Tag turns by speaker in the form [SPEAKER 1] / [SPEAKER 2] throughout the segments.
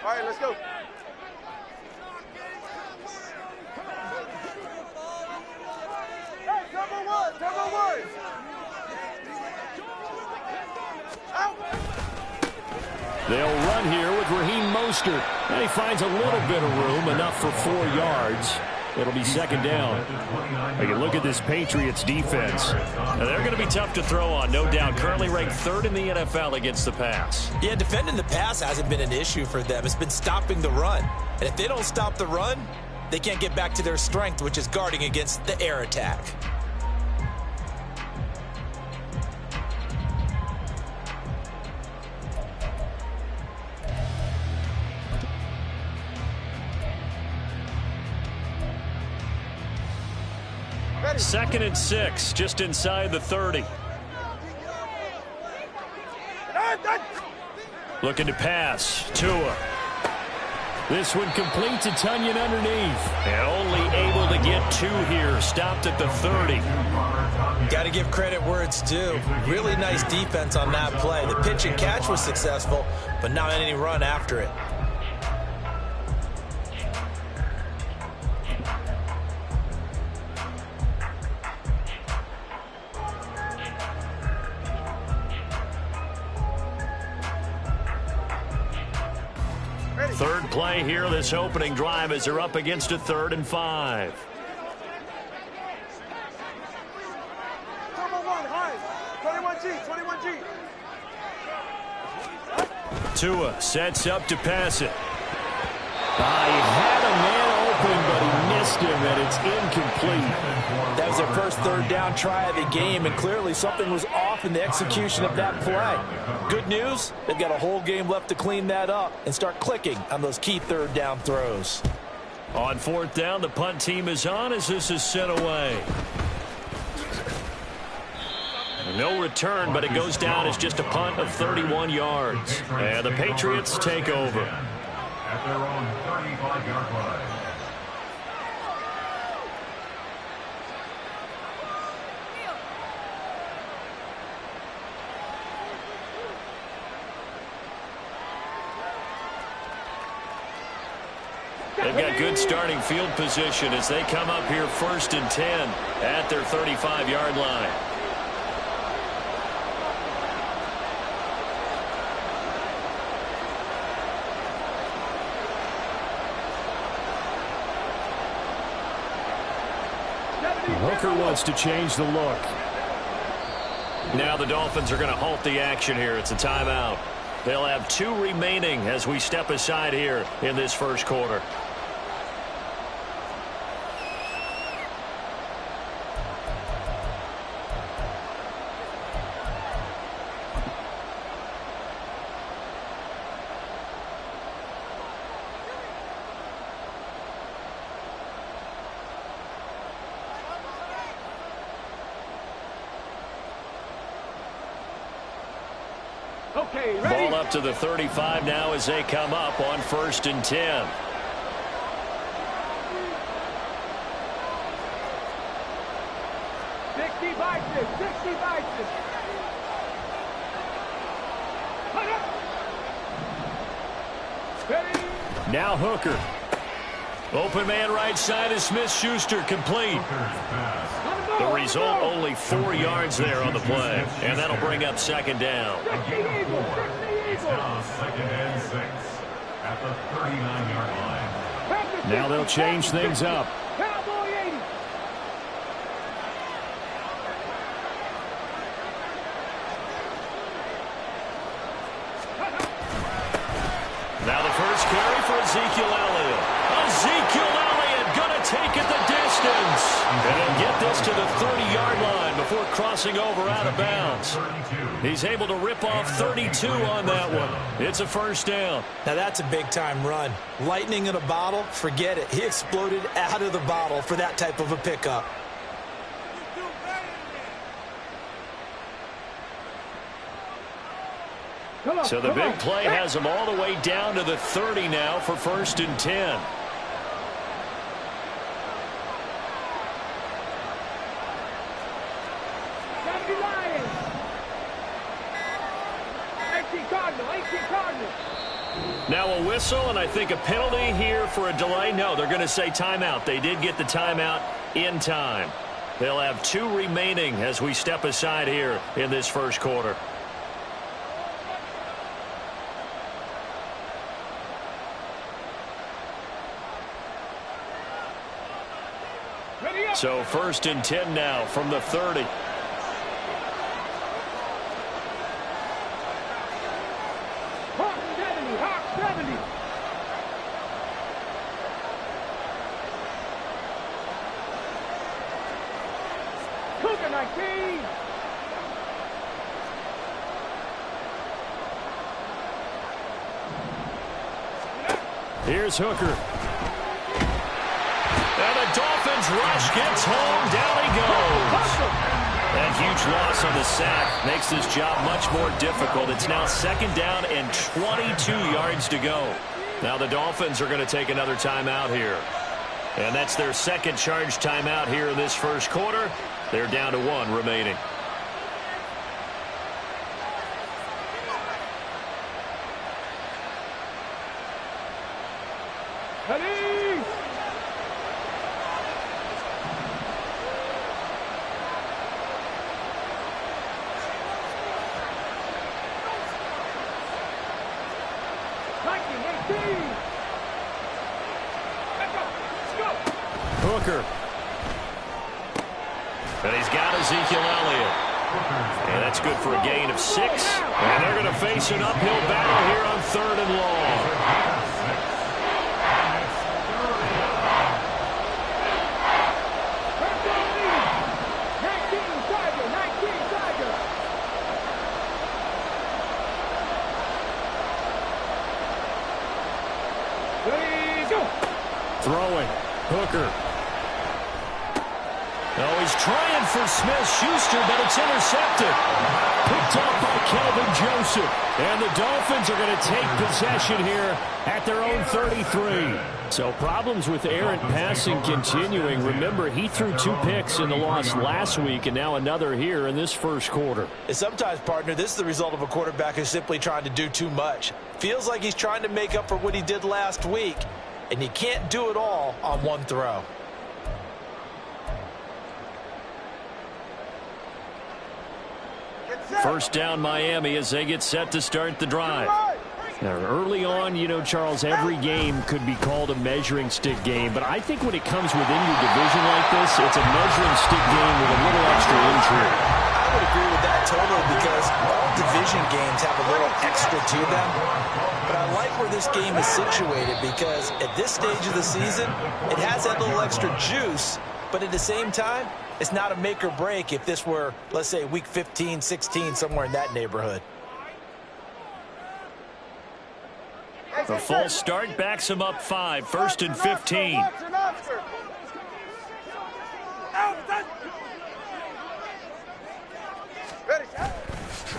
[SPEAKER 1] All right, let's go. Hey, turbo one, turbo one. Out.
[SPEAKER 2] They'll run here with Raheem Mostert. And he finds a little bit of room, enough for 4 yards. It'll be second down. Take a look at this Patriots defense. Now, they're going to be tough to throw on, no doubt. Currently ranked 3rd in the NFL against the pass.
[SPEAKER 3] Yeah, defending the pass hasn't been an issue for them. It's been stopping the run. And if they don't stop the run, they can't get back to their strength, which is guarding against the air attack.
[SPEAKER 2] Second and 6, just inside the 30. Looking to pass. Tua. This one completes. A Tunyon underneath. And only able to get 2 here. Stopped at the 30.
[SPEAKER 3] Got to give credit where it's due. Really nice defense on that play. The pitch and catch was successful, but not any run after it.
[SPEAKER 2] Third play here, this opening drive, as they're up against a 3rd and 5. Tua sets up to pass it. He had a man open, but he missed him, and it's incomplete.
[SPEAKER 3] That was their first 3rd down try of the game, and clearly something was off in the execution of that play. Good news, they've got a whole game left to clean that up and start clicking on those key 3rd down throws.
[SPEAKER 2] On 4th down, the punt team is on as this is sent away. No return, but it goes down as just a punt of 31 yards. And the Patriots take over.
[SPEAKER 4] At their own 35-yard line.
[SPEAKER 2] They've got good starting field position as they come up here 1st and 10 at their 35-yard line. Hooker wants to change the look. Now the Dolphins are going to halt the action here. It's a timeout. They'll have 2 remaining as we step aside here in this first quarter.
[SPEAKER 1] Okay, ready.
[SPEAKER 2] Ball up to the 35 now as they come up on 1st and 10. Now Hooker. Open man right side is Smith-Schuster, complete. The result, only 4 yards there on the play. And that'll bring up second down.
[SPEAKER 4] It's now 2nd and 6 at the 39-yard line.
[SPEAKER 2] Now they'll change things up. Now the first carry for Ezekiel Elliott. Ezekiel Elliott going to take it the distance. And he'll get this to the 30-yard line before crossing over out of bounds. He's able to rip off 32 on that one. It's a first down.
[SPEAKER 3] Now that's a big-time run. Lightning in a bottle, forget it. He exploded out of the bottle for that type of a pickup.
[SPEAKER 2] So the big play has him all the way down to the 30 now for 1st and 10. Now a whistle, and I think a penalty here for a delay. No, they're going to say timeout. They did get the timeout in time. They'll have 2 remaining as we step aside here in this first quarter. So 1st and 10 now from the 30.
[SPEAKER 1] Hawk 70. Cougar 19.
[SPEAKER 2] Here's Hooker. And the Dolphins rush, gets home, down he goes. That huge loss on the sack makes this job much more difficult. It's now 2nd down and 22 yards to go. Now the Dolphins are going to take another timeout here. And that's their 2nd charge timeout here in this first quarter. They're down to 1 remaining. Hooker. And he's got Ezekiel Elliott. And that's good for a gain of 6. And they're going to face an uphill battle here on 3rd and long. Throwing. Hooker. Oh, he's trying for Smith-Schuster, but it's intercepted. Picked up by Kelvin Joseph. And the Dolphins are going to take possession here at their own 33. So problems with errant passing continuing. Remember, he threw 2 picks in the loss last week, and now another here in this first quarter.
[SPEAKER 3] And sometimes, partner, this is the result of a quarterback who's simply trying to do too much. Feels like he's trying to make up for what he did last week, and you can't do it all on one throw.
[SPEAKER 2] First down Miami as they get set to start the drive. Now, early on, you know, Charles, every game could be called a measuring stick game, but I think when it comes within your division like this, it's a measuring stick game with a little extra intrigue.
[SPEAKER 3] I would agree with that totally, because all division games have a little extra to them. But I like where this game is situated, because at this stage of the season, it has that little extra juice, but at the same time, it's not a make or break if this were, let's say, week 15, 16, somewhere in that neighborhood.
[SPEAKER 2] The false start backs him up 5, 1st and 15.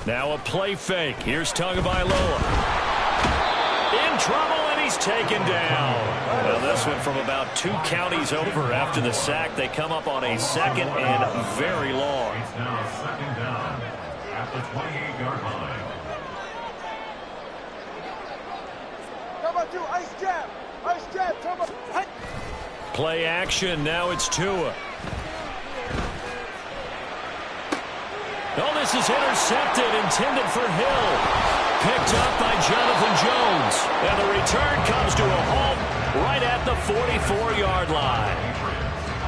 [SPEAKER 2] Now a play fake. Here's Tagovailoa. In trouble, and he's taken down. Well, this one from about 2 counties over after the sack. They come up on a 2nd and very long.
[SPEAKER 4] It's now 2nd down at the 28-yard line.
[SPEAKER 1] Ice jab.
[SPEAKER 2] Play action. Now it's Tua. Oh, this is intercepted, intended for Hill. Picked up by Jonathan Jones. And the return comes to a halt right at the 44-yard line.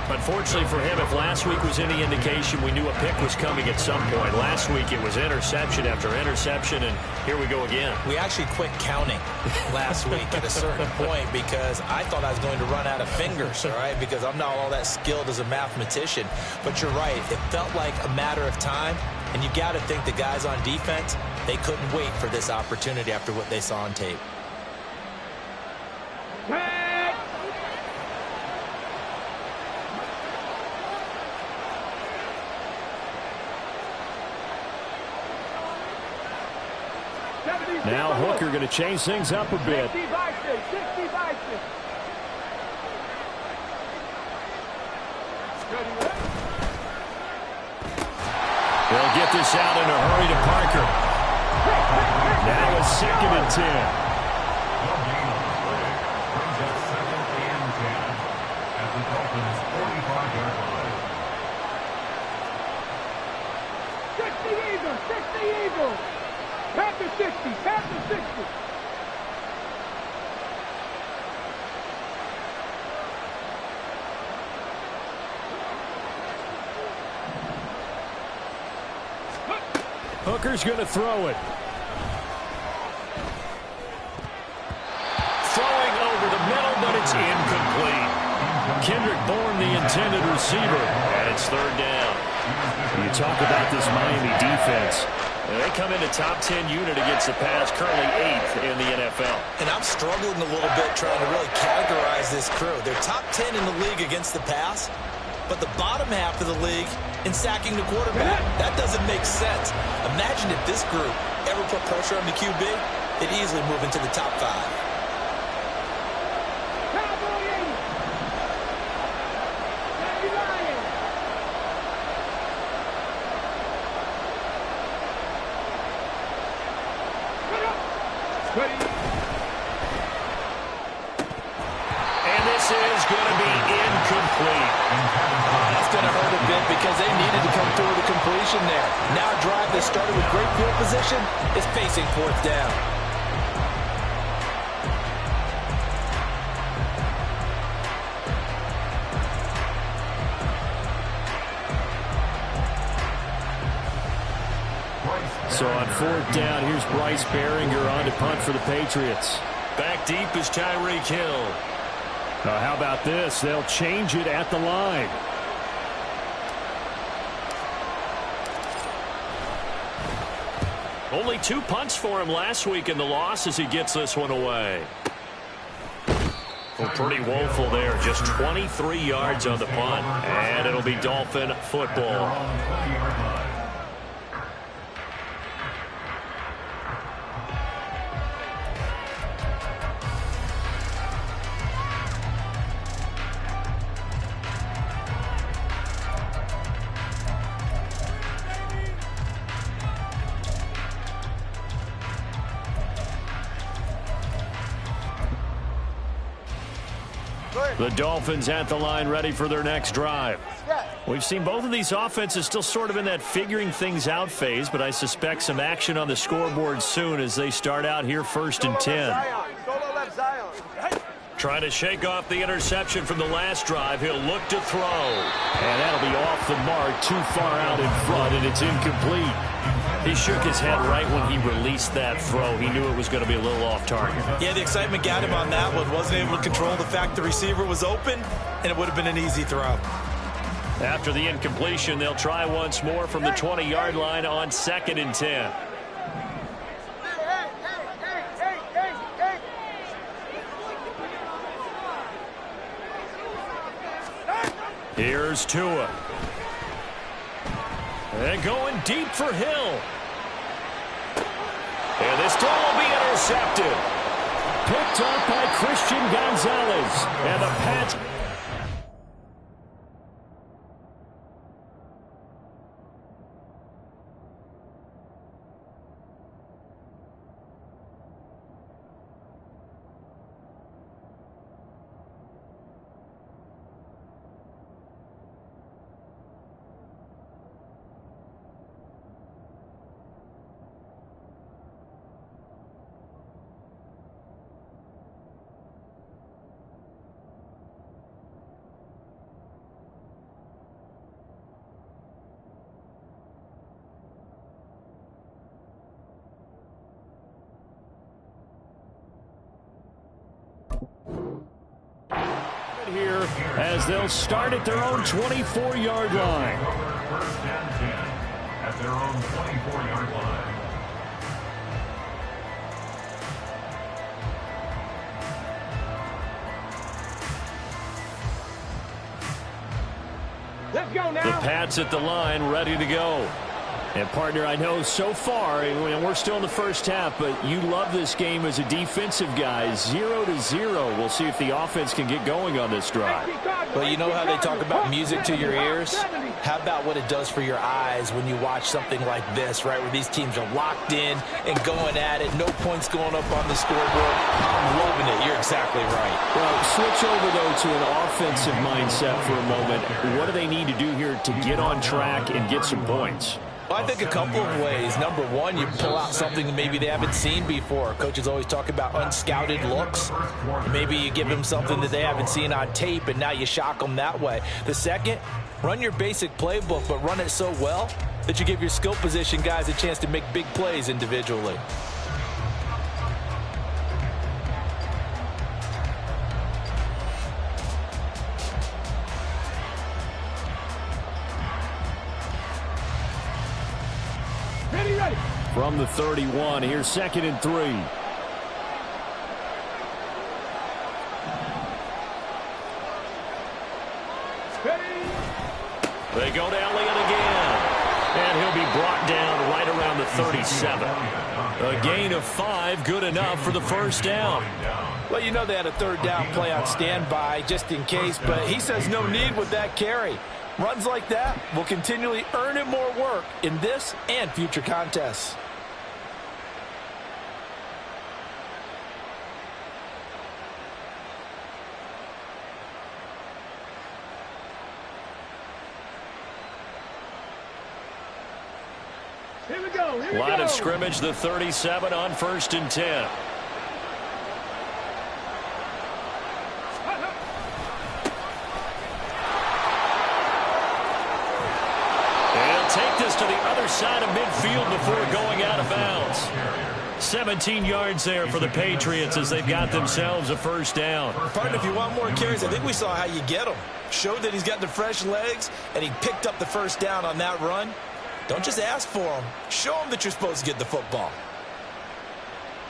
[SPEAKER 2] Unfortunately for him, if last week was any indication, we knew a pick was coming at some point. Last week it was interception after interception, and here we go again.
[SPEAKER 3] We actually quit counting last week at a certain point because I thought I was going to run out of fingers, all right, because I'm not all that skilled as a mathematician. But you're right. It felt like a matter of time, and you got to think the guys on defense, they couldn't wait for this opportunity after what they saw on tape.
[SPEAKER 2] Now Hooker going to change things up a bit.
[SPEAKER 1] He'll
[SPEAKER 2] get this out in a hurry to Parker. Now a 2nd and 10.
[SPEAKER 1] Eagles. 60 Eagles. Past the 60. Past the 60.
[SPEAKER 2] Hooker's going to throw it. Throwing over the middle, but it's incomplete. Kendrick Bourne, the intended receiver, and it's third down. You talk about this Miami defense. They come into top 10 unit against the pass, currently 8th in the NFL.
[SPEAKER 3] And I'm struggling a little bit trying to really categorize this crew. They're top 10 in the league against the pass, but the bottom half of the league in sacking the quarterback. That doesn't make sense. Imagine if this group ever put pressure on the QB, they'd easily move into the top 5.
[SPEAKER 2] And this is going to be incomplete.
[SPEAKER 3] That's going to hurt a bit because they needed to come through with a completion there. Now a drive that started with great field position is facing fourth down.
[SPEAKER 2] So on fourth down, here's Bryce Behringer on to punt for the Patriots. Back deep is Tyreek Hill. How about this? They'll change it at the line. Only 2 punts for him last week in the loss as he gets this one away. Well, pretty woeful there. Just 23 yards on the punt. And it'll be Dolphin football. The Dolphins at the line, ready for their next drive. We've seen both of these offenses still sort of in that figuring things out phase, but I suspect some action on the scoreboard soon as they start out here 1st and 10. Trying to shake off the interception from the last drive. He'll look to throw. And that'll be off the mark, too far out in front, and it's incomplete. He shook his head right when he released that throw. He knew it was going to be a little off target.
[SPEAKER 3] Yeah, the excitement got him on that one. Wasn't able to control the fact the receiver was open, and it would have been an easy throw.
[SPEAKER 2] After the incompletion, they'll try once more from the 20-yard line on 2nd and 10. Here's Tua. And going deep for Hill. And this throw will be intercepted. Picked up by Christian Gonzalez. And the Pats. Here as they'll start at their own 24-yard line.
[SPEAKER 4] First and 10 at their own 24-yard line.
[SPEAKER 1] Let's go now.
[SPEAKER 2] The Pats at the line, ready to go. And, partner, I know so far, and we're still in the first half, but you love this game as a defensive guy. 0-0. We'll see if the offense can get going on this drive.
[SPEAKER 3] Well, you know how they talk about music to your ears? How about what it does for your eyes when you watch something like this, right, where these teams are locked in and going at it, no points going up on the scoreboard. I'm loving it. You're exactly right.
[SPEAKER 2] Well, switch over, though, to an offensive mindset for a moment. What do they need to do here to get on track and get some points?
[SPEAKER 3] Well, I think a couple of ways. Number one, you pull out something maybe they haven't seen before. Coaches always talk about unscouted looks. Maybe you give them something that they haven't seen on tape, and now you shock them that way. The second, run your basic playbook, but run it so well that you give your skill position guys a chance to make big plays individually.
[SPEAKER 1] Ready.
[SPEAKER 2] From the 31, here's 2nd and 3. They go to Elliott again. And he'll be brought down right around the 37. A gain of 5, good enough for the first down.
[SPEAKER 3] Well, you know they had a 3rd down play on standby just in case, but he says no need with that carry. Runs like that will continually earn him more work in this and future contests.
[SPEAKER 1] Here we go.
[SPEAKER 2] Line of scrimmage, the 37 on 1st and 10. Take this to the other side of midfield before going out of bounds. 17 yards there for the Patriots as they've got themselves a first down.
[SPEAKER 3] Partner, if you want more carries, I think we saw how you get them. Showed that he's got the fresh legs, and he picked up the first down on that run. Don't just ask for them. Show them that you're supposed to get the football.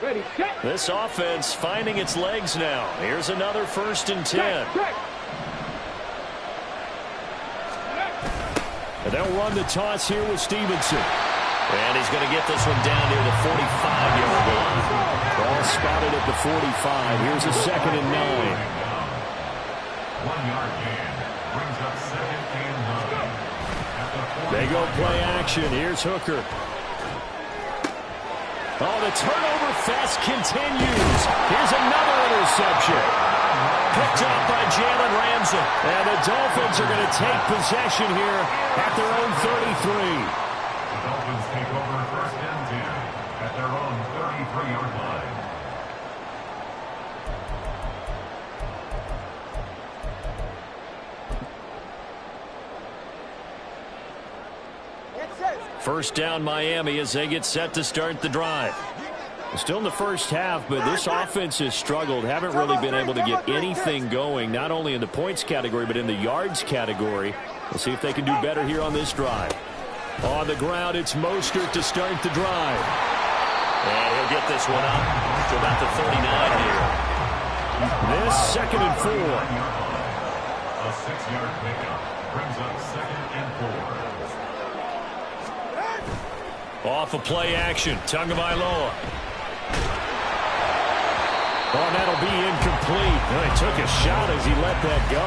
[SPEAKER 1] Ready, set.
[SPEAKER 2] This offense finding its legs now. Here's another 1st and 10.
[SPEAKER 1] Set.
[SPEAKER 2] And they'll run the toss here with Stevenson. And he's going to get this one down near the 45-yard line. Ball spotted at the 45. Here's a 2nd and 9.
[SPEAKER 4] 1-yard gain. Brings up 2nd and 9.
[SPEAKER 2] They go play action. Here's Hooker. Oh, the turnover fest continues. Here's another interception. Picked up by Jalen Ramsey. And the Dolphins are going to take possession here at their own 33.
[SPEAKER 4] The Dolphins take over 1st and 10 at their own 33-yard line.
[SPEAKER 2] First down Miami as they get set to start the drive. Still in the first half, but this offense has struggled. Haven't really been able to get anything going, not only in the points category, but in the yards category. We'll see if they can do better here on this drive. On the ground, it's Mostert to start the drive. And he'll get this one up to about the 39 here. This 2nd and 4.
[SPEAKER 4] A 6-yard pickup brings up 2nd and 4.
[SPEAKER 2] Off of play action, Tagovailoa. Oh, that'll be incomplete. Well, he took a shot as he let that go.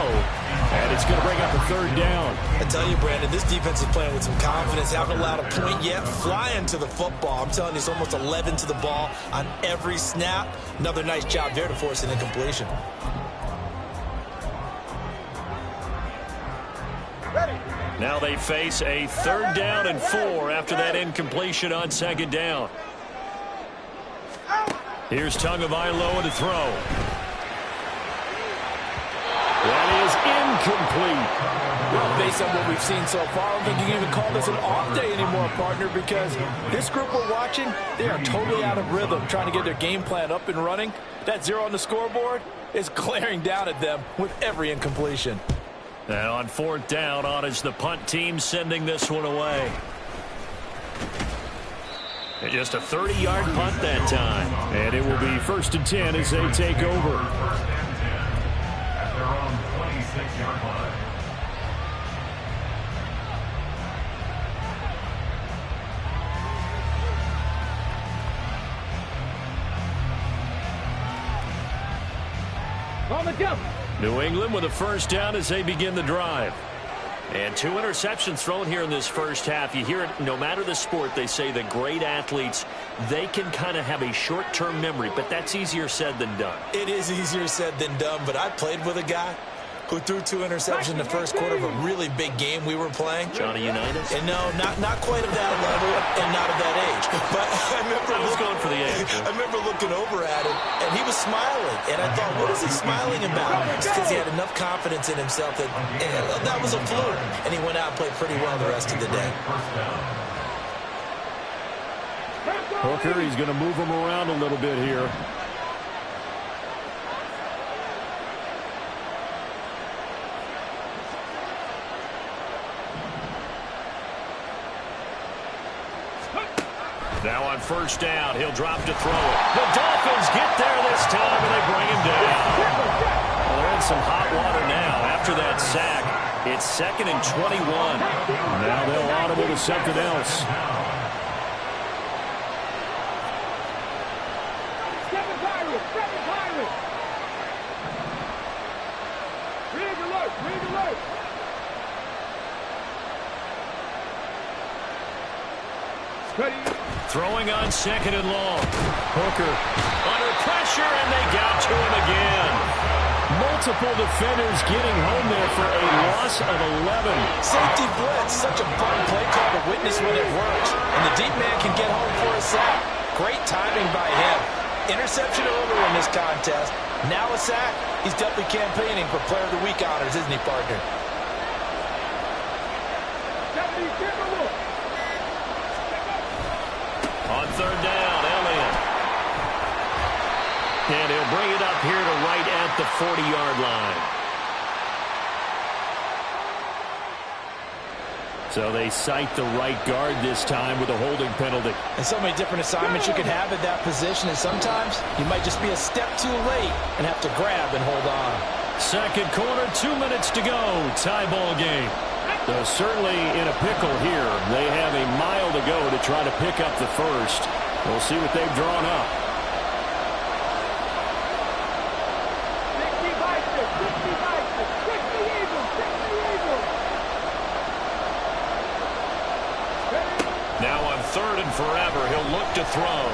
[SPEAKER 2] And it's going to bring up a 3rd down.
[SPEAKER 3] I tell you, Brandon, this defense is playing with some confidence. Haven't allowed a point yet. Flying to the football. I'm telling you, it's almost 11 to the ball on every snap. Another nice job there to force an incompletion.
[SPEAKER 2] Now they face a 3rd down and 4 after that incompletion on 2nd down. Here's Tagovailoa to throw. That is incomplete.
[SPEAKER 3] Well, based on what we've seen so far, I don't think you can even call this an off day anymore, partner, because this group we're watching, they are totally out of rhythm, trying to get their game plan up and running. That 0 on the scoreboard is glaring down at them with every incompletion.
[SPEAKER 2] And on 4th down, on is the punt team sending this one away. And just a 30-yard punt that time. And it will be 1st and 10 as they take over.
[SPEAKER 4] 1st and 10 at their own 26-yard line.
[SPEAKER 1] On the jump.
[SPEAKER 2] New England with a first down as they begin the drive. And 2 interceptions thrown here in this first half. You hear it, no matter the sport, they say the great athletes, they can kind of have a short-term memory, but that's easier said than done.
[SPEAKER 3] It is easier said than done, but I played with a guy who threw 2 interceptions in the first quarter of a really big game we were playing.
[SPEAKER 2] Johnny Unitas?
[SPEAKER 3] And no, not quite of that level and not of that age. But I was going for the age. I remember looking over at him, and he was smiling. And I thought, what is he smiling about? It's because he had enough confidence in himself that that was a fluke. And he went out and played pretty well the rest of the day.
[SPEAKER 2] Hooker, he's going to move him around a little bit here. Now on first down, he'll drop to throw it. The Dolphins get there this time, and they bring him down. Well, they're in some hot water now. After that sack, it's 2nd and 21. Now they'll audible to something else. Throwing on 2nd and long. Hooker under pressure, and they got to him again. Multiple defenders getting home there for a loss of 11.
[SPEAKER 3] Safety blitz, such a fun play call to witness when it works. And the deep man can get home for a sack. Great timing by him. Interception earlier in this contest. Now a sack. He's definitely campaigning for Player of the Week honors, isn't he, partner?
[SPEAKER 2] On 3rd down, Elliott. And he'll bring it up here to right at the 40-yard line. So they cite the right guard this time with a holding penalty.
[SPEAKER 3] And so many different assignments you can have at that position, and sometimes you might just be a step too late and have to grab and hold on.
[SPEAKER 2] 2nd quarter, 2 minutes to go. Tie ball game. So certainly in a pickle here. They have a mile to go to try to pick up the first. We'll see what they've drawn up.
[SPEAKER 1] 60 Eagles.
[SPEAKER 2] Now on 3rd and forever, he'll look to throw.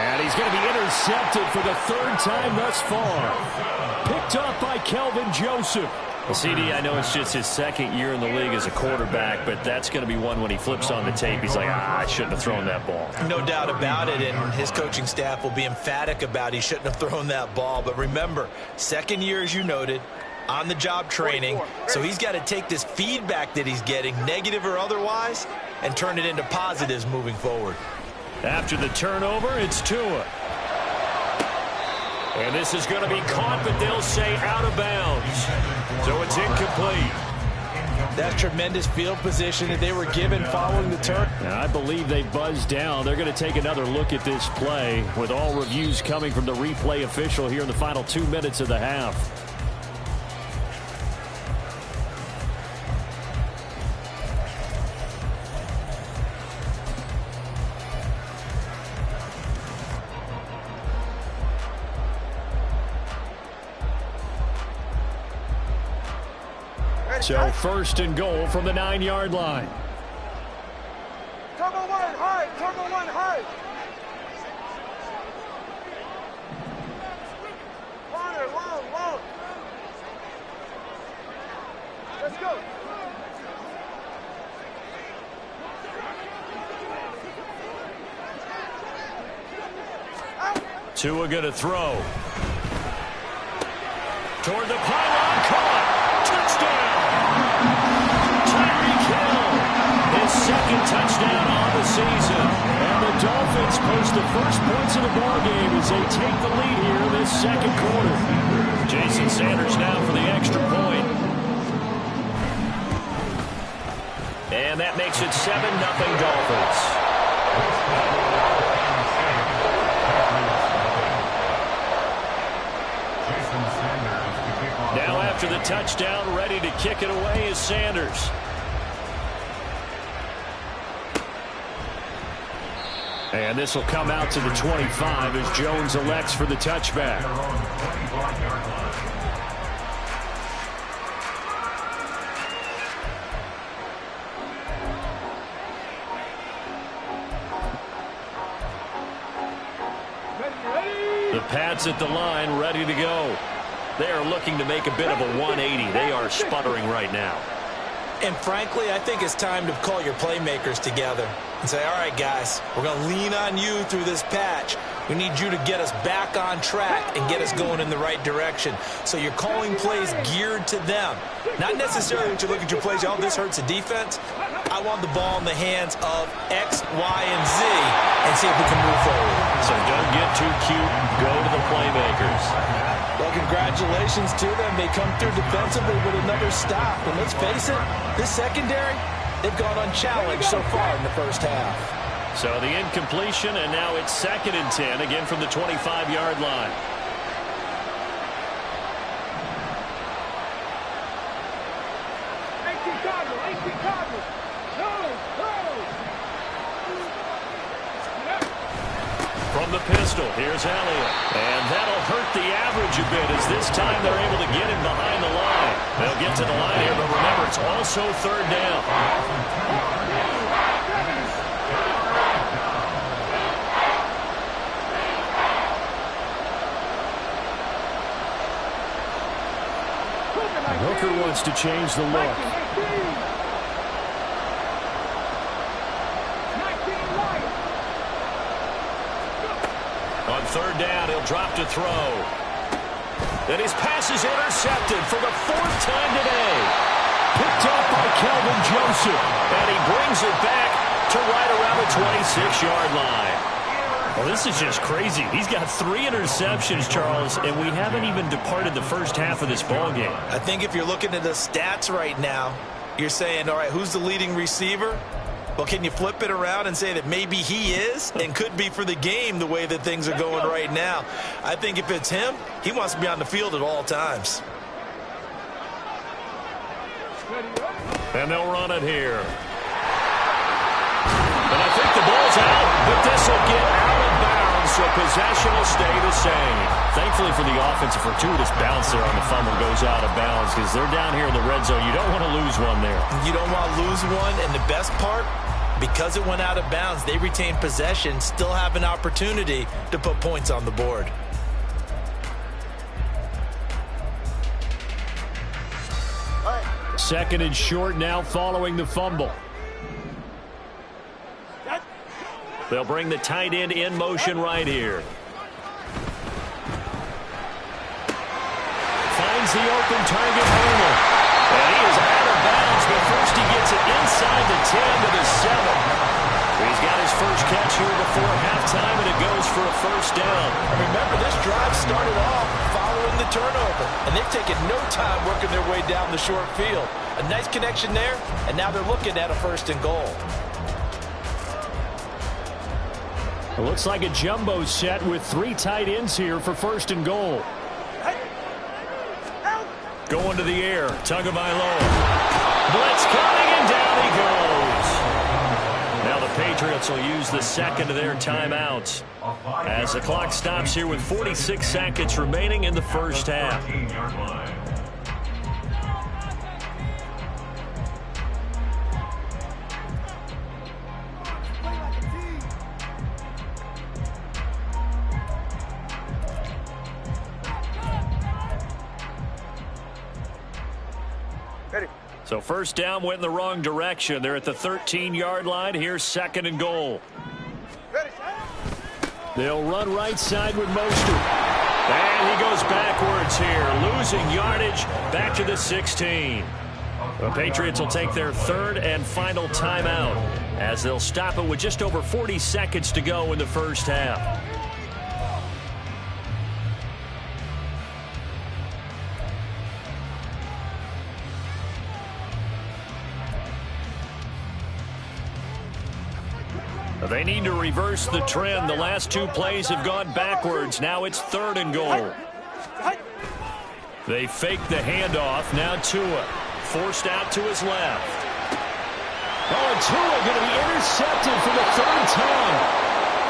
[SPEAKER 2] And he's going to be intercepted for the 3rd time thus far. Picked up by Kelvin Joseph. Well, CD, I know it's just his 2nd year in the league as a quarterback, but that's going to be one when he flips on the tape. He's like, I shouldn't have thrown that ball.
[SPEAKER 3] No doubt about it, and his coaching staff will be emphatic about he shouldn't have thrown that ball. But remember, 2nd year, as you noted, on-the-job training, so he's got to take this feedback that he's getting, negative or otherwise, and turn it into positives moving forward.
[SPEAKER 2] After the turnover, it's Tua. And this is going to be caught, but they'll say out of bounds. So it's incomplete.
[SPEAKER 3] That tremendous field position that they were given following the turn.
[SPEAKER 2] Now, I believe they buzzed down. They're going to take another look at this play with all reviews coming from the replay official here in the final 2 minutes of the half. So 1st and goal from the 9-yard line.
[SPEAKER 1] Turbo 1, hard. Turbo 1, hard. Corner, long. Let's go.
[SPEAKER 2] Tua going to throw. Toward the pylon, caught. Touchdown. His 2nd touchdown on the season. And the Dolphins post the first points of the ballgame as they take the lead here in this 2nd quarter. Jason Sanders now for the extra point. And that makes it 7-0 Dolphins. Now after the touchdown, ready to kick it away is Sanders. And this will come out to the 25 as Jones elects for the touchback. The Pats at the line, ready to go. They are looking to make a bit of a 180. They are sputtering right now.
[SPEAKER 3] And frankly, I think it's time to call your playmakers together and say, all right, guys, we're going to lean on you through this patch. We need you to get us back on track and get us going in the right direction. So you're calling plays geared to them. Not necessarily when you look at your plays, oh, this hurts the defense. I want the ball in the hands of X, Y, and Z and see if we can move forward.
[SPEAKER 2] So don't get too cute. Go to the playmakers.
[SPEAKER 3] Well, congratulations to them. They come through defensively with another stop. And let's face it, this secondary, they've gone unchallenged so far in the first half.
[SPEAKER 2] So the incompletion, and now it's 2nd and 10, again from the 25-yard line. From the pistol, here's Elliott. And that'll hurt the average a bit as this time they're able to get him behind the line. They'll get to the line here, but remember, it's also 3rd down. Hooker wants to change the look. On 3rd down, he'll drop to throw. Then his pass is intercepted for the 4th time today. Picked up by Kelvin Joseph. And he brings it back to right around the 26-yard line. Well, this is just crazy. He's got 3 interceptions, Charles, and we haven't even departed the first half of this ballgame.
[SPEAKER 3] I think if you're looking at the stats right now, you're saying, all right, who's the leading receiver? Well, can you flip it around and say that maybe he is and could be for the game the way that things are going right now? I think if it's him, he wants to be on the field at all times.
[SPEAKER 2] And they'll run it here. And I think the ball's out, but this will get out of bounds, so possession will stay the same. Thankfully for the offense, a fortuitous bounce there on the fumble goes out of bounds because they're down here in the red zone. You don't want to lose one there.
[SPEAKER 3] You don't want to lose one, and the best part, because it went out of bounds, they retain possession, still have an opportunity to put points on the board.
[SPEAKER 2] Second and short now following the fumble. They'll bring the tight end in motion right here. Finds the open target, Homer. And he is out of bounds, but first he gets it inside the 10 to the 7. He's got his first catch here before halftime, and it goes for a first down.
[SPEAKER 3] Remember, this drive started off following the turnover, and they've taken no time working their way down the short field. A nice connection there, and now they're looking at a 1st and goal.
[SPEAKER 2] It looks like a jumbo set with 3 tight ends here for 1st and goal. Going to the air, Tagovailoa. Blitz coming, and down he goes. Now the Patriots will use the 2nd of their timeouts as the clock stops here with 46 seconds remaining in the first half. So first down went in the wrong direction. They're at the 13-yard line. Here's 2nd and goal. They'll run right side with Mostert. And he goes backwards here, losing yardage back to the 16. The Patriots will take their 3rd and final timeout as they'll stop it with just over 40 seconds to go in the first half. They need to reverse the trend. The last 2 plays have gone backwards. Now it's 3rd and goal. They fake the handoff. Now Tua forced out to his left. Oh, and Tua going to be intercepted for the 3rd time.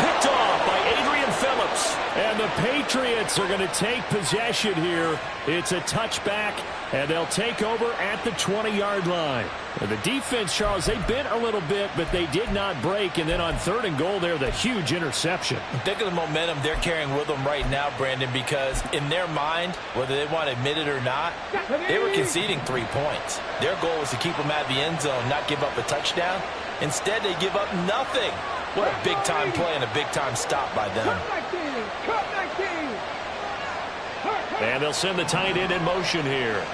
[SPEAKER 2] Picked off by Adrian Phillips. And the Patriots are going to take possession here. It's a touchback, and they'll take over at the 20-yard line. And the defense, Charles, they bent a little bit, but they did not break. And then on 3rd and goal there, the huge interception.
[SPEAKER 3] Think of the momentum they're carrying with them right now, Brandon, because in their mind, whether they want to admit it or not, they were conceding 3 points. Their goal was to keep them out of the end zone, not give up a touchdown. Instead, they give up nothing. What a big-time play and a big-time stop by them.
[SPEAKER 2] And they'll send the tight end in motion here.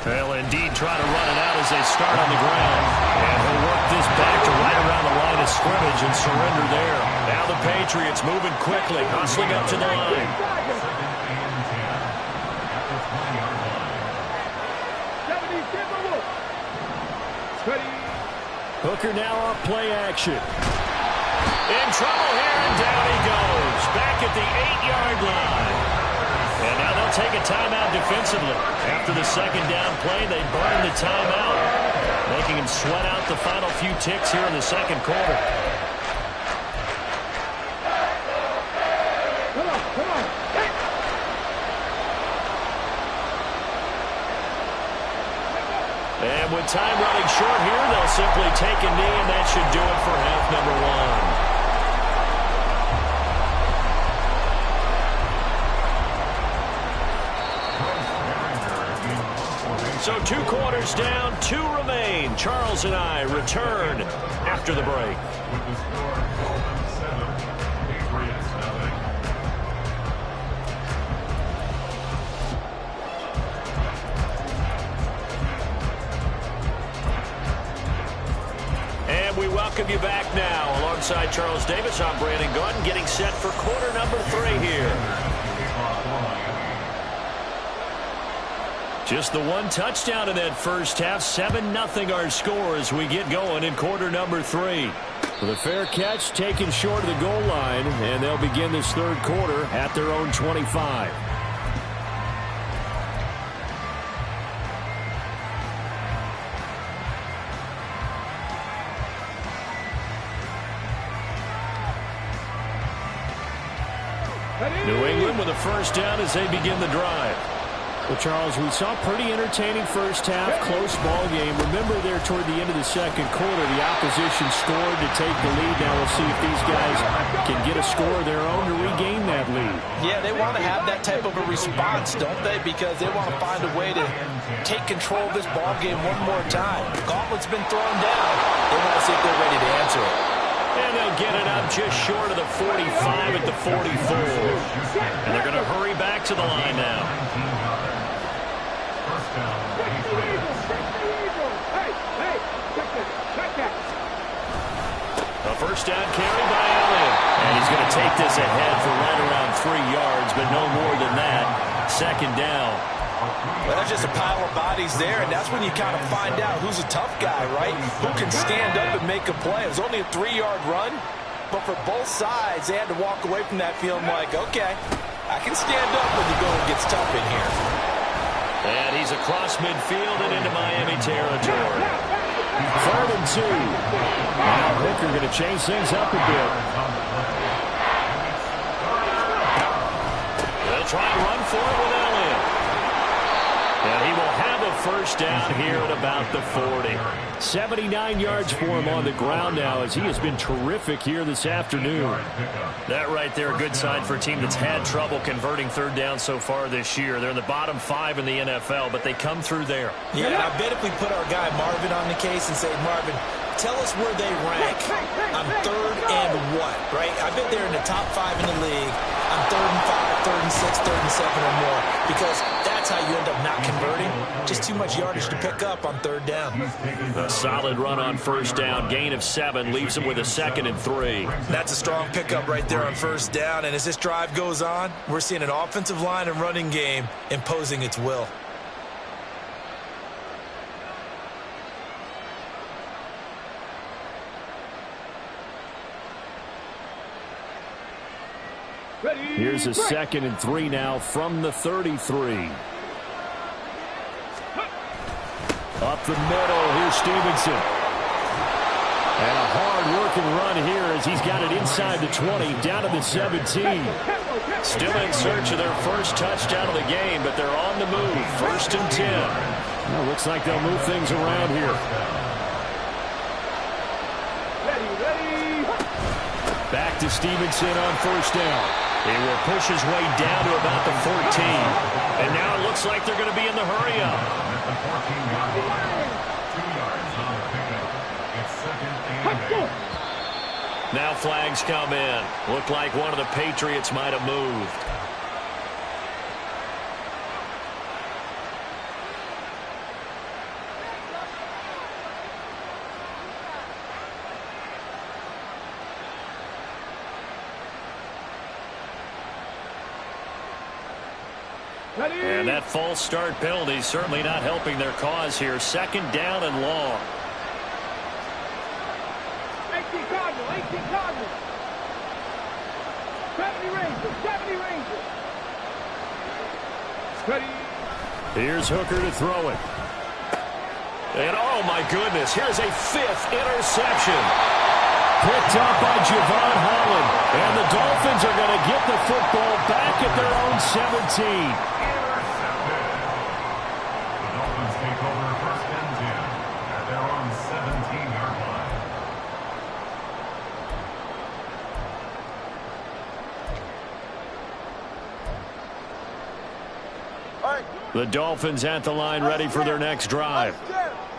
[SPEAKER 2] They'll indeed try to run it out as they start on the ground. And he'll work this back to right around the line of scrimmage and surrender there. Now the Patriots moving quickly, hustling up to the line. Hooker now off play action. In trouble here, and down he goes. Back at the 8-yard line. And now they'll take a timeout defensively. After the 2nd down play, they burn the timeout, making him sweat out the final few ticks here in the 2nd quarter.
[SPEAKER 1] Come on.
[SPEAKER 2] And with time running short here, they'll simply take a knee, and that should do it for half number 1. So 2 quarters down, 2 remain. Charles and I return after the break.
[SPEAKER 4] With the score 12-7, Patriots nothing.
[SPEAKER 2] And we welcome you back now. Alongside Charles Davis, I'm Brandon Gaudin, getting set for quarter number 3 here. Just the 1 touchdown in that first half. 7-0 our score as we get going in quarter number 3. With a fair catch taken short of the goal line, and they'll begin this 3rd quarter at their own 25. New England with a first down as they begin the drive. Well, Charles, we saw a pretty entertaining first half, close ball game. Remember there toward the end of the 2nd quarter, the opposition scored to take the lead. Now we'll see if these guys can get a score of their own to regain that lead.
[SPEAKER 3] Yeah, they want to have that type of a response, don't they? Because they want to find a way to take control of this ball game one more time. The gauntlet's been thrown down. They want to see if they're ready to answer it.
[SPEAKER 2] And they'll get it up just short of the 45 at the 44. And they're going to hurry back to the line now. A first down carry by Elliott. And he's going to take this ahead for right around 3 yards, but no more than that. 2nd down.
[SPEAKER 3] Well, there's just a pile of bodies there, and that's when you kind of find out who's a tough guy, right? Who can stand up and make a play. It was only a 3-yard run, but for both sides, they had to walk away from that feeling like, okay, I can stand up when the going gets tough in here.
[SPEAKER 2] And he's across midfield and into Miami territory. 3rd and 2. Now Hooker going to change things up a bit. They'll try and run for it with Elliott. And he will have a first down here at about the 40. 79 yards for him on the ground now as he has been terrific here this afternoon. That right there, a good sign for a team that's had trouble converting 3rd down so far this year. They're in the bottom 5 in the NFL, but they come through there.
[SPEAKER 3] Yeah, and I bet if we put our guy Marvin on the case and say, Marvin, tell us where they rank on 3rd and what, right? I bet they're in the top 5 in the league on 3rd and 5, 3rd and 6, 3rd and 7 or more, because that's how you end up not converting. Just too much yardage to pick up on 3rd down.
[SPEAKER 2] A solid run on first down, gain of 7, leaves him with a 2nd and 3.
[SPEAKER 3] That's a strong pickup right there on first down, and as this drive goes on, we're seeing an offensive line and running game imposing its will.
[SPEAKER 2] Here's a 2nd and 3 now from the 33. Up the middle, here's Stevenson. And a hard work can run here as he's got it inside the 20, down to the 17.
[SPEAKER 5] Still in search of their first touchdown of the game, but they're on the move. 1st and 10.
[SPEAKER 2] Well, looks like they'll move things around here. Back to Stevenson on 1st down.
[SPEAKER 5] He will push his way down to about the 14. And now it looks like they're going to be in the hurry-up.
[SPEAKER 4] At the 14-yard line. 2 yards on the pickup. It's 2nd and 8.
[SPEAKER 5] Now flags come in. Looked like one of the Patriots might have moved. And that false start penalty is certainly not helping their cause here. 2nd down and long.
[SPEAKER 1] 18 Cardinal, 18 Cardinal. 70 Rangers, 70 Rangers. Ready.
[SPEAKER 2] Here's Hooker to throw it.
[SPEAKER 5] And oh my goodness, here's a 5th interception.
[SPEAKER 2] Picked up by Javon Holland. And the Dolphins are going to get the football back at their own 17.
[SPEAKER 4] Take over 1st and 10 at their own 17-yard line.
[SPEAKER 2] The Dolphins at the line ready for their next drive.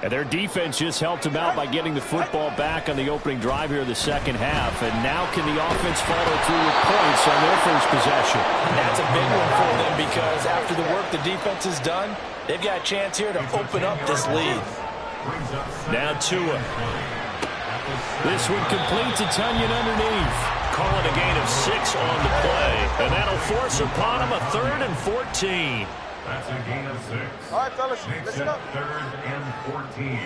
[SPEAKER 2] And their defense just helped them out by getting the football back on the opening drive here in the 2nd half. And now can the offense follow through with points on their first possession?
[SPEAKER 3] That's a big one for them because after the work the defense has done, they've got a chance here to open up this lead.
[SPEAKER 5] Now Tua.
[SPEAKER 2] This one completes a Tunyon underneath.
[SPEAKER 5] Calling a gain of 6 on the play. And that'll force upon him a 3rd and 14.
[SPEAKER 4] That's a gain of 6.
[SPEAKER 1] All right, fellas,
[SPEAKER 4] Makes
[SPEAKER 1] listen
[SPEAKER 4] it
[SPEAKER 1] up.
[SPEAKER 4] 3rd and 14.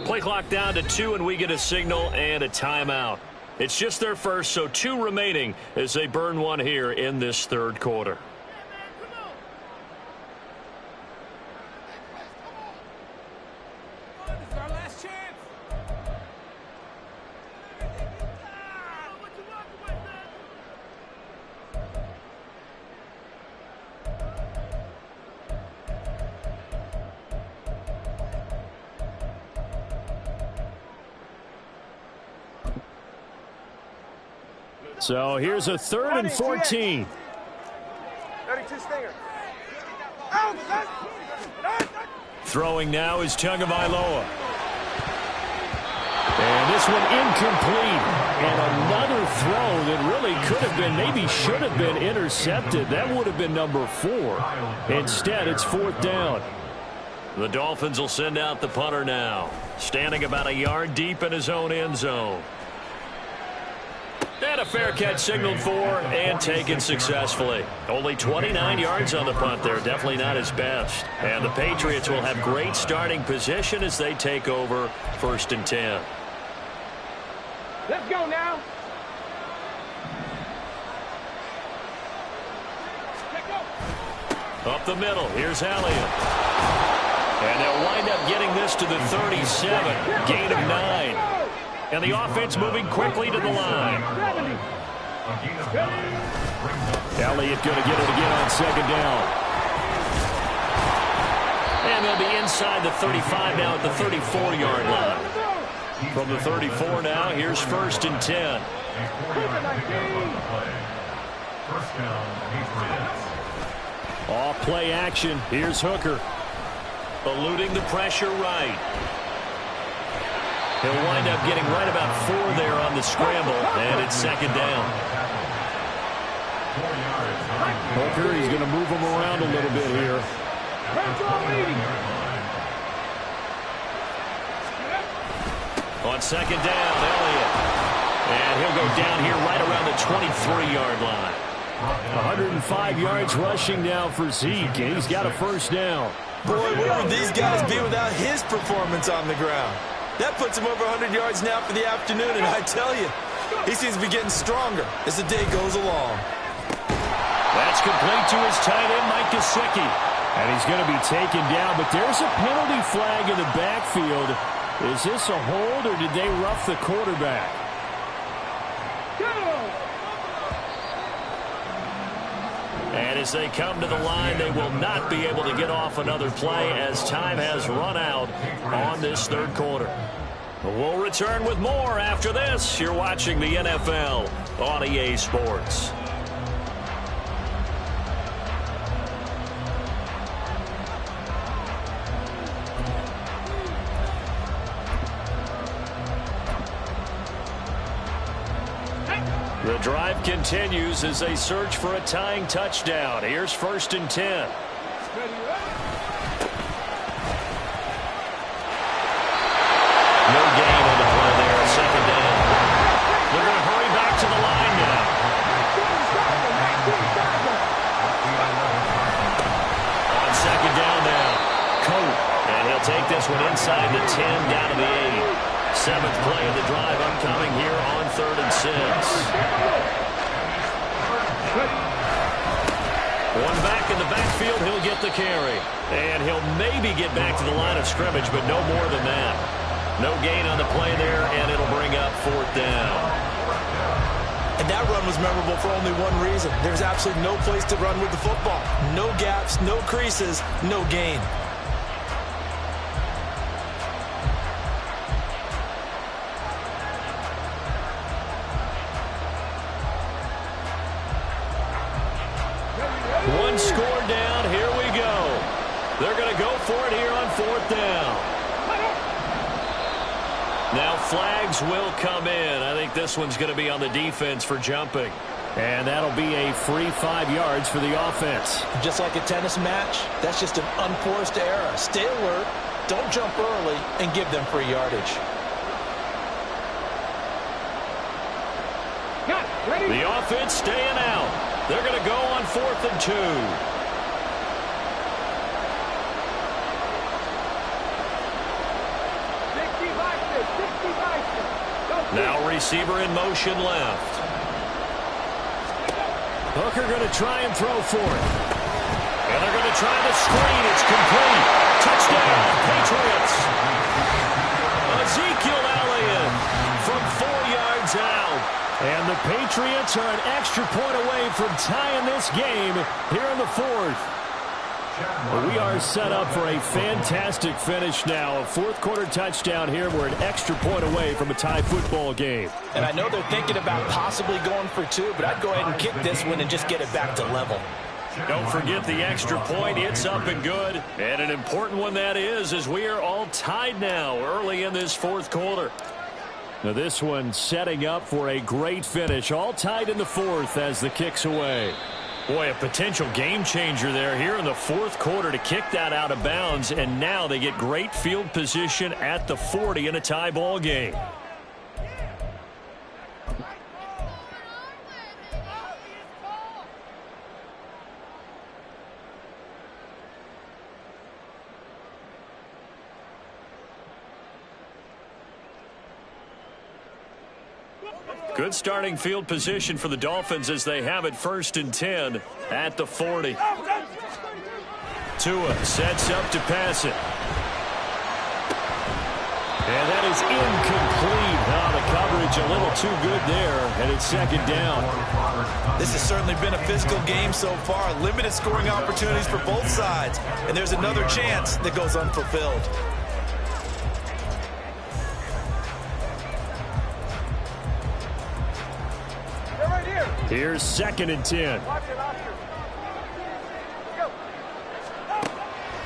[SPEAKER 5] Play clock down to 2, and we get a signal and a timeout. It's just their first, so 2 remaining as they burn one here in this 3rd quarter.
[SPEAKER 2] So here's a 3rd and 14.
[SPEAKER 1] 32 Stinger.
[SPEAKER 2] Throwing now is Tagovailoa. And this one incomplete. And another throw that really could have been, maybe should have been intercepted. That would have been number 4. Instead, it's 4th down.
[SPEAKER 5] The Dolphins will send out the punter now. Standing about a yard deep in his own end zone. And a fair catch signaled for and taken successfully. Only 29 yards on the punt there. Definitely not his best. And the Patriots will have great starting position as they take over 1st and 10.
[SPEAKER 1] Let's go now.
[SPEAKER 5] Up the middle. Here's Elliott. And they'll wind up getting this to the 37. Gain of 9. And the offense moving quickly to the line.
[SPEAKER 2] Elliott going to get it again on 2nd down.
[SPEAKER 5] And they'll be inside the 35 now at the 34-yard line. From the 34 now, here's 1st and 10.
[SPEAKER 2] Off play action. Here's Hooker.
[SPEAKER 5] Eluding the pressure right. He'll wind up getting right about 4 there on the scramble, and it's 2nd down.
[SPEAKER 2] Hooker, he's going to move him around a little bit here.
[SPEAKER 5] On 2nd down, Elliott. And he'll go down here right around the 23-yard line.
[SPEAKER 2] 105 yards rushing now for Zeke, and he's got a first down.
[SPEAKER 3] Boy, where would these guys be without his performance on the ground? That puts him over 100 yards now for the afternoon, and I tell you, he seems to be getting stronger as the day goes along.
[SPEAKER 2] That's complete to his tight end, Mike Gesicki. And he's going to be taken down, but there's a penalty flag in the backfield. Is this a hold, or did they rough the quarterback? And as they come to the line, they will not be able to get off another play as time has run out on this third quarter. We'll return with more after this. You're watching the NFL on EA Sports. The drive continues as they search for a tying touchdown. Here's 1st and 10. No gain on the play there. 2nd down. They're going to hurry back to the line now. On 2nd down now. Coat. And he'll take this one inside the 10 down to the 8. 7th play of the drive upcoming here on 3rd and 6. One back in the backfield, he'll get the carry. And he'll maybe get back to the line of scrimmage, but no more than that. No gain on the play there, and it'll bring up 4th down.
[SPEAKER 3] And that run was memorable for only one reason. There's absolutely no place to run with the football. No gaps, no creases, no gain.
[SPEAKER 2] One score down. Here we go. They're going to go for it here on 4th down. Now flags will come in. I think this one's going to be on the defense for jumping. And that'll be a free 5 yards for the offense.
[SPEAKER 3] Just like a tennis match, that's just an unforced error. Stay alert, don't jump early, and give them free yardage.
[SPEAKER 2] The offense staying out. They're going to go on 4th and 2. Now receiver in motion left. Hooker going to try and throw for it. And they're going to try the screen. It's complete. Touchdown, Patriots. Ezekiel Elliott from 4 yards out. And the Patriots are an extra point away from tying this game here in the 4th. We are set up for a fantastic finish now. A 4th quarter touchdown here. We're an extra point away from a tie football game.
[SPEAKER 3] And I know they're thinking about possibly going for 2, but I'd go ahead and kick this one and just get it back to level.
[SPEAKER 2] Don't forget the extra point. It's up and good. And an important one that is, as we are all tied now early in this 4th quarter. Now this one setting up for a great finish. All tied in the 4th as the kick's away. Boy, a potential game changer there here in the 4th quarter to kick that out of bounds. And now they get great field position at the 40 in a tie ball game. Good starting field position for the Dolphins as they have it 1st and 10 at the 40. Tua sets up to pass it. And that is incomplete. Oh, the coverage a little too good there, and it's 2nd down.
[SPEAKER 3] This has certainly been a physical game so far. Limited scoring opportunities for both sides. And there's another chance that goes unfulfilled.
[SPEAKER 2] Here's 2nd and 10.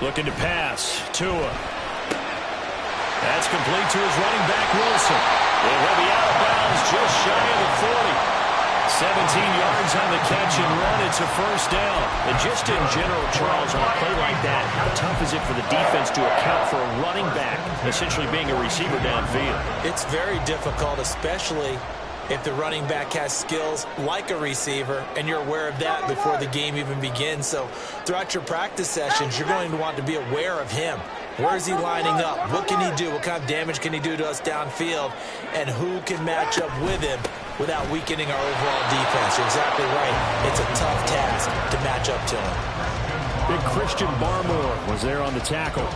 [SPEAKER 2] Looking to pass. Tua. That's complete to his running back, Wilson. And he'll be out of bounds just shy of the 40. 17 yards on the catch and run. It's a 1st down. And just in general, Charles, on a play like that, how tough is it for the defense to account for a running back essentially being a receiver downfield?
[SPEAKER 3] It's very difficult, especially if the running back has skills like a receiver, and you're aware of that before the game even begins. So throughout your practice sessions, you're going to want to be aware of him. Where is he lining up? What can he do? What kind of damage can he do to us downfield? And who can match up with him without weakening our overall defense? You're exactly right. It's a tough task to match up to him.
[SPEAKER 2] Big Christian Barmore was there on the tackle.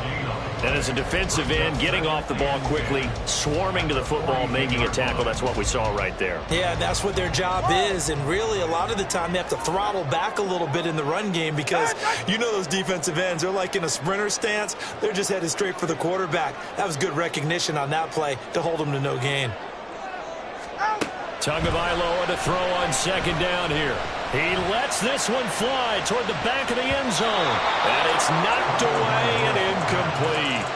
[SPEAKER 5] And as a defensive end, getting off the ball quickly, swarming to the football, making a tackle, that's what we saw right there.
[SPEAKER 3] Yeah, that's what their job is, and really a lot of the time they have to throttle back a little bit in the run game because you know those defensive ends, they're like in a sprinter stance. They're just headed straight for the quarterback. That was good recognition on that play to hold them to no gain.
[SPEAKER 2] Tagovailoa to throw on second down here.
[SPEAKER 5] He lets this one fly toward the back of the end zone. And it's knocked away and incomplete.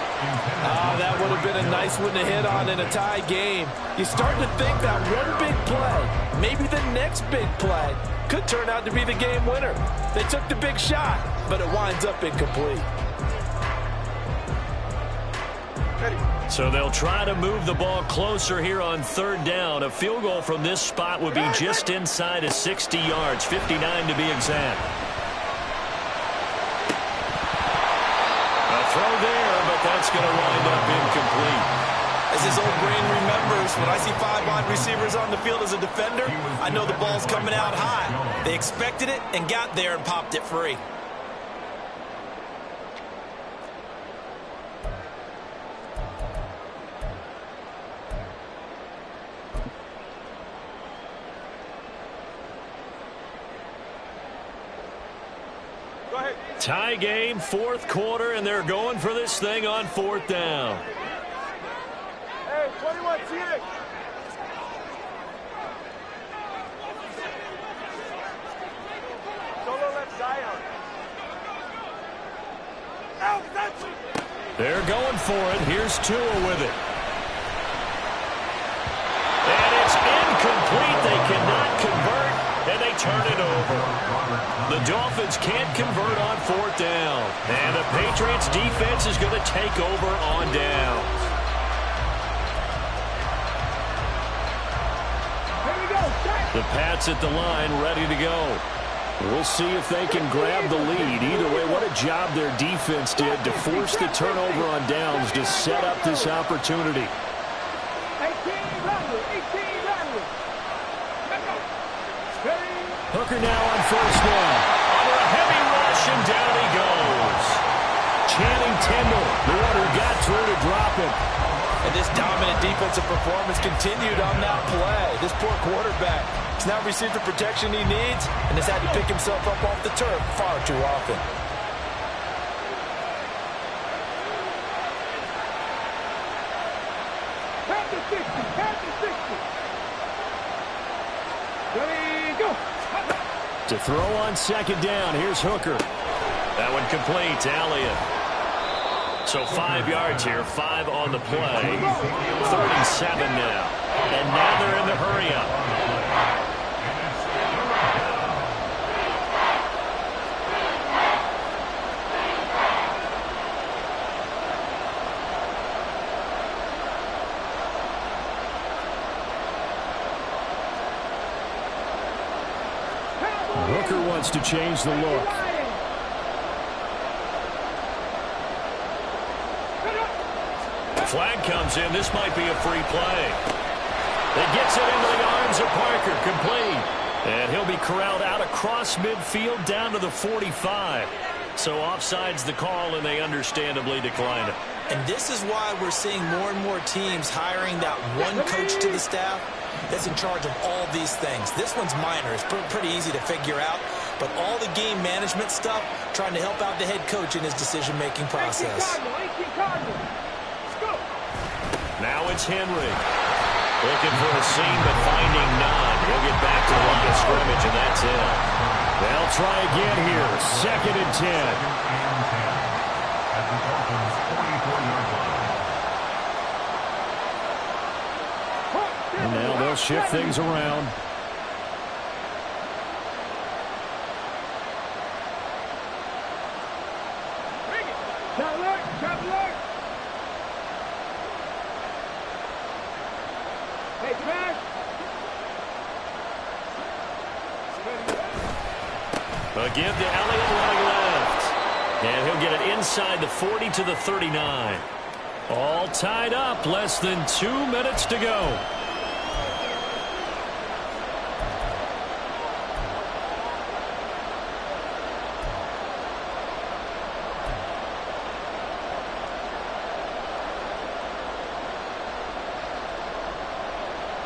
[SPEAKER 3] That would have been a nice one to hit on in a tie game. You start to think that one big play, maybe the next big play, could turn out to be the game winner. They took the big shot, but it winds up incomplete.
[SPEAKER 5] So they'll try to move the ball closer here on third down. A field goal from this spot would be just inside of 60 yards, 59 to be exact. A throw there, but that's going to wind up incomplete.
[SPEAKER 3] As his old brain remembers, when I see 5 wide receivers on the field as a defender, I know the ball's coming out high. They expected it and got there and popped it free.
[SPEAKER 5] Tie game, fourth quarter, and they're going for this thing on fourth down.
[SPEAKER 1] Hey, 21, CX. Solo left Zion. Out, that's it.
[SPEAKER 2] They're going for it. Here's Tua with it.
[SPEAKER 5] And it's incomplete. They cannot convert, and they turn it over. The Dolphins can't convert on fourth down. And the Patriots defense is going to take over on downs.
[SPEAKER 1] Here we go.
[SPEAKER 2] The Pats at the line, ready to go. We'll see if they can grab the lead. Either way, what a job their defense did to force the turnover on downs to set up this opportunity.
[SPEAKER 1] 18 Rattler.
[SPEAKER 2] Hooker now on first down.
[SPEAKER 5] Under a heavy rush, and down he goes.
[SPEAKER 2] Channing Tindall, the one who got through to drop him.
[SPEAKER 3] And this dominant defensive performance continued on that play. This poor quarterback has now received the protection he needs and has had to pick himself up off the turf far too often.
[SPEAKER 1] Pass the 60. Pass the 60. Ready, go.
[SPEAKER 2] To throw on second down, here's Hooker.
[SPEAKER 5] That one complete to Elliott. So 5 yards here, 5 on the play. 37 now. And now they're in the hurry-up.
[SPEAKER 2] Hooker wants to change the look.
[SPEAKER 5] Flag comes in. This might be a free play. It gets it into the arms of Parker. Complete. And he'll be corralled out across midfield down to the 45. So offside's the call, and they understandably decline it.
[SPEAKER 3] And this is why we're seeing more and more teams hiring that one coach to the staff that's in charge of all these things. This one's minor. It's pretty easy to figure out. But all the game management stuff, trying to help out the head coach in his decision-making process.
[SPEAKER 5] Now it's Henry. Looking for a seam, but finding none. He'll get back to the line of scrimmage, and that's it.
[SPEAKER 2] They'll try again here. 2nd and 10. And now they'll shift things around.
[SPEAKER 5] A give to Elliott running left. And he'll get it inside the 40 to the 39. All tied up. Less than 2 minutes to go.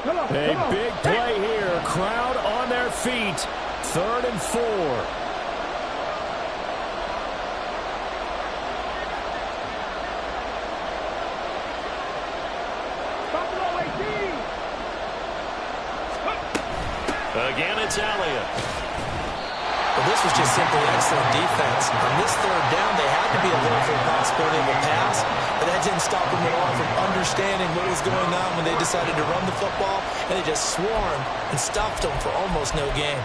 [SPEAKER 2] A big play here. Crowd on their feet. 3rd and 4.
[SPEAKER 5] Again, it's Elliott.
[SPEAKER 3] Well, this was just simply excellent defense. On this 3rd down, they had to be alert for the possibility of a pass, but that didn't stop them at all from understanding what was going on when they decided to run the football, and they just swarmed and stuffed them for almost no gain.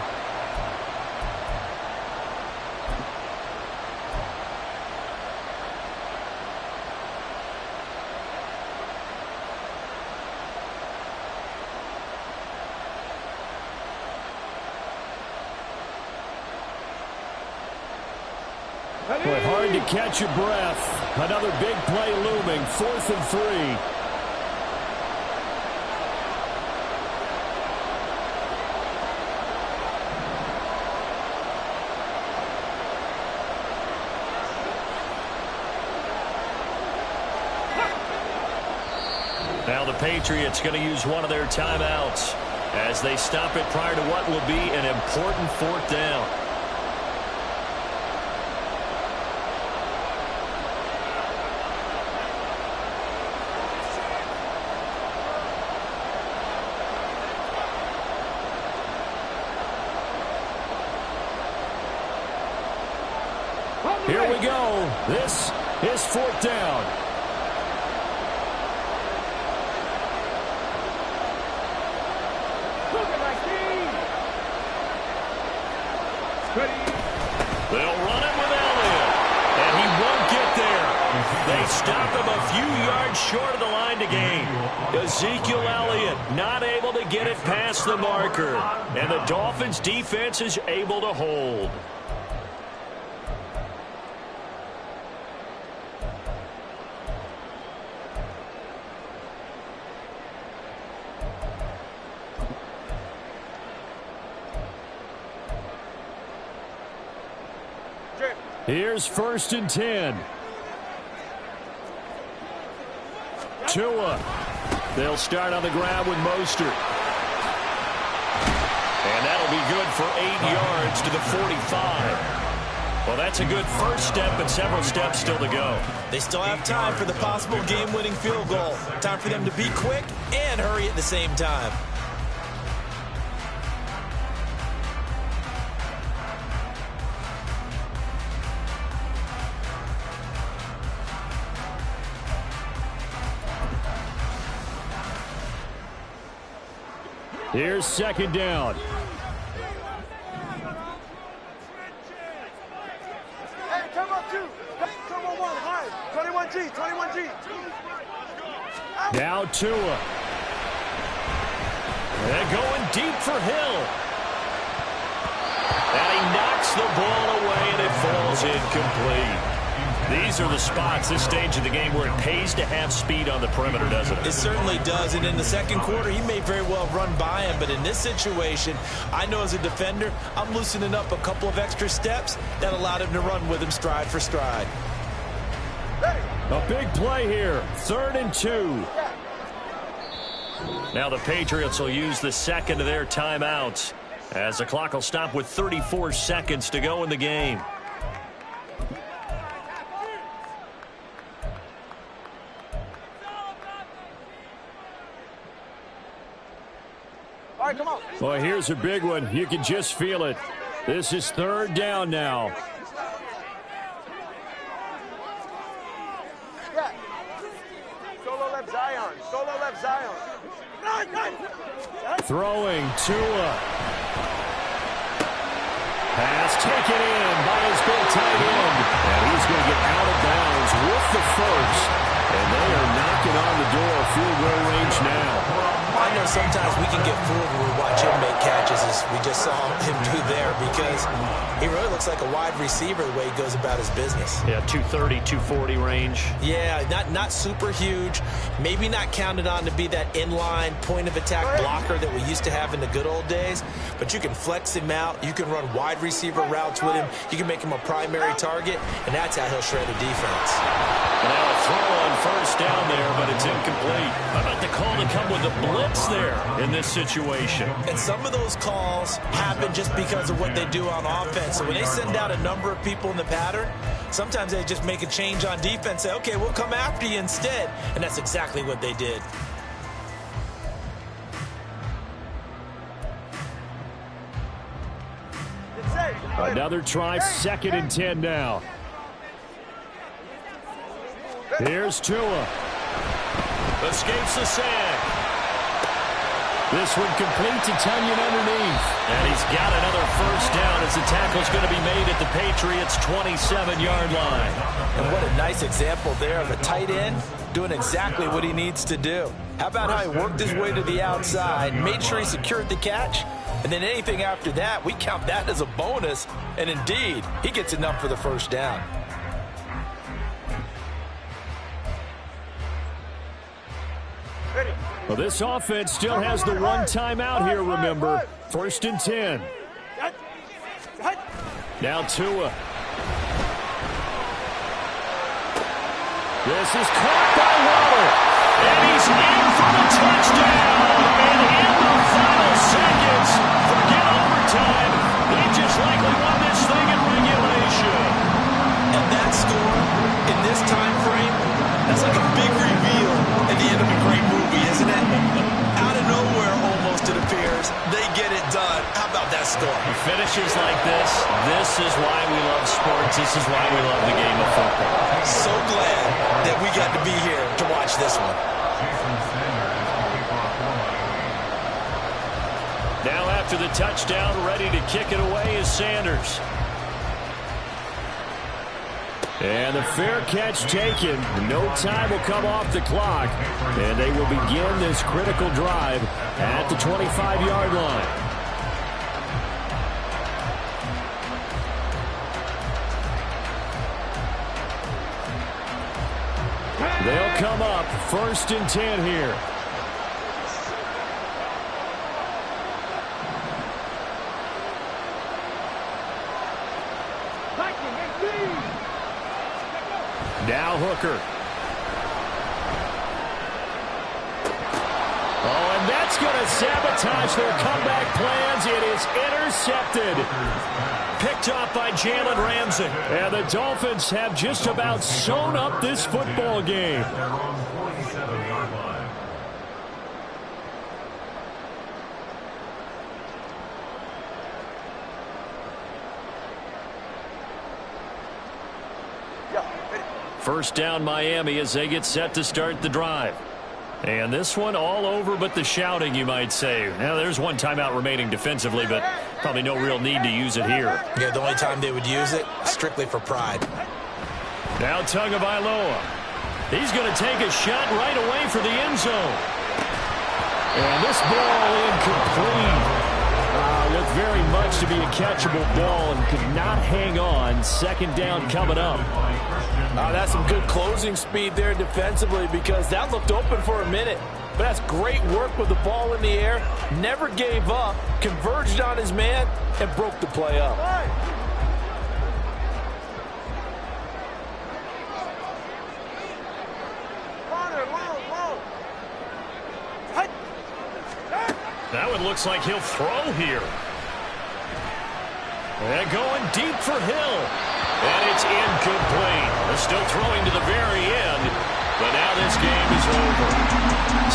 [SPEAKER 2] But hard to catch your breath. Another big play looming. 4th and 3.
[SPEAKER 5] Now the Patriots going to use one of their timeouts as they stop it prior to what will be an important 4th down.
[SPEAKER 2] Here we go. This is 4th down.
[SPEAKER 5] They'll run it with Elliott, and he won't get there. They stop him a few yards short of the line to gain. Ezekiel Elliott not able to get it past the marker, and the Dolphins' defense is able to hold.
[SPEAKER 2] Here's 1st and 10. Tua. They'll start on the ground with Mostert.
[SPEAKER 5] And that'll be good for 8 yards to the 45. Well, that's a good first step, but several steps still to go.
[SPEAKER 3] They still have time for the possible game-winning field goal. Time for them to be quick and hurry at the same time.
[SPEAKER 2] Here's 2nd down.
[SPEAKER 1] Hey, turbo 2. Turbo 1. High. 21G. 21G.
[SPEAKER 2] Now Tua.
[SPEAKER 5] They're going deep for Hill. And he knocks the ball away, and it falls incomplete. These are the spots, this stage of the game, where it pays to have speed on the perimeter, doesn't it?
[SPEAKER 3] It certainly does, and in the 2nd quarter, he may very well run by him, but in this situation, I know as a defender, I'm loosening up a couple of extra steps that allowed him to run with him stride for stride.
[SPEAKER 2] A big play here. 3rd and 2.
[SPEAKER 5] Now the Patriots will use the 2nd of their timeouts as the clock will stop with 34 seconds to go in the game.
[SPEAKER 1] All right, come on.
[SPEAKER 2] Well, here's a big one. You can just feel it. This is 3rd down now.
[SPEAKER 1] Yeah. Solo left Zion. Solo left Zion.
[SPEAKER 2] Throwing Tua. Pass taken in by his big tight end. And he's going to get out of bounds with the first. And they are knocking on the door. Field goal range now.
[SPEAKER 3] I know sometimes we can get fooled when we watch him make catches, as we just saw him do there, because he really looks like a wide receiver the way he goes about his business.
[SPEAKER 5] Yeah, 230, 240 range.
[SPEAKER 3] Yeah, not super huge. Maybe not counted on to be that inline point-of-attack blocker that we used to have in the good old days, but you can flex him out. You can run wide receiver routes with him. You can make him a primary target, and that's how he'll shred a defense.
[SPEAKER 5] Now a throw on first down there, but it's incomplete. How about the call to come with the blitz there in this situation?
[SPEAKER 3] And some of those calls happen just because of what they do on offense. So when they send out a number of people in the pattern, sometimes they just make a change on defense, say, okay, we'll come after you instead. And that's exactly what they did.
[SPEAKER 2] Another try, 2nd and 10 now. Here's Tua.
[SPEAKER 5] Escapes the sack.
[SPEAKER 2] This one complete to Tunyon underneath.
[SPEAKER 5] And he's got another first down as the tackle's going to be made at the Patriots' 27-yard line.
[SPEAKER 3] And what a nice example there of a tight end doing exactly what he needs to do. How about how he worked his way to the outside, made sure he secured the catch, and then anything after that, we count that as a bonus. And indeed, he gets enough for the first down.
[SPEAKER 2] Well, this offense still has the one timeout here, remember. 1st and 10. Now Tua. This is caught by Waddle. And he's in for the touchdown. And in the final seconds, forget overtime. They just likely won this thing in regulation.
[SPEAKER 3] And that score in this time frame, that's like a big reveal at the end of a great movie, isn't it? Out of nowhere, almost, it appears, they get it done. How about that score?
[SPEAKER 5] Finishes like this. This is why we love sports. This is why we love the game of football.
[SPEAKER 3] So glad that we got to be here to watch this one.
[SPEAKER 5] Now after the touchdown, ready to kick it away is Sanders.
[SPEAKER 2] And the fair catch taken. No time will come off the clock. And they will begin this critical drive at the 25-yard line. They'll come up 1st and 10 here. Now Hooker. Oh, and that's going to sabotage their comeback plans. It is intercepted.
[SPEAKER 5] Picked off by Jalen Ramsey.
[SPEAKER 2] And the Dolphins have just about sewn up this football game.
[SPEAKER 5] First down Miami as they get set to start the drive. And this one all over but the shouting, you might say. Now, there's one timeout remaining defensively, but probably no real need to use it here.
[SPEAKER 3] Yeah, the only time they would use it, strictly for pride.
[SPEAKER 2] Now Tagovailoa.
[SPEAKER 5] He's going to take a shot right away for the end zone.
[SPEAKER 2] And this ball incomplete. Looked very much to be a catchable ball and could not hang on. 2nd down coming up.
[SPEAKER 3] That's some good closing speed there defensively, because that looked open for a minute. But that's great work with the ball in the air. Never gave up, converged on his man, and broke the play up.
[SPEAKER 5] That one looks like he'll throw here. And going deep for Hill. And it's incomplete. They're still throwing to the very end. But now this game is over.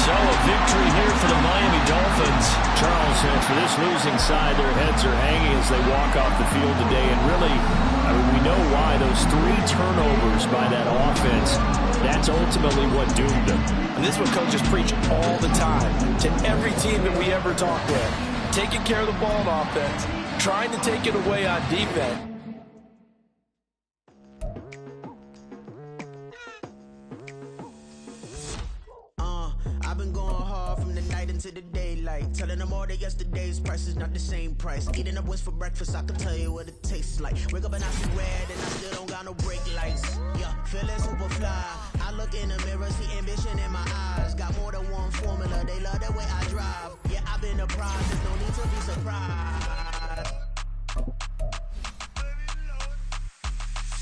[SPEAKER 5] So a victory here for the Miami Dolphins.
[SPEAKER 2] Charles says for this losing side, their heads are hanging as they walk off the field today. And really, we know why. Those 3 turnovers by that offense, that's ultimately what doomed them.
[SPEAKER 3] And this is what coaches preach all the time to every team that we ever talk with. Taking care of the ball on offense, trying to take it away on defense.
[SPEAKER 6] I've been going hard from the night into the day. daylight. Telling them all that yesterday's price is not the same price. Eating up wings for breakfast, I can tell you what it tastes like. Wake up and I see red, and I still don't got no brake lights. Yeah, feeling super fly. I look in the mirror, see ambition in my eyes. Got more than one formula, they love the way I drive. Yeah, I've been apprised, there's no need to be surprised.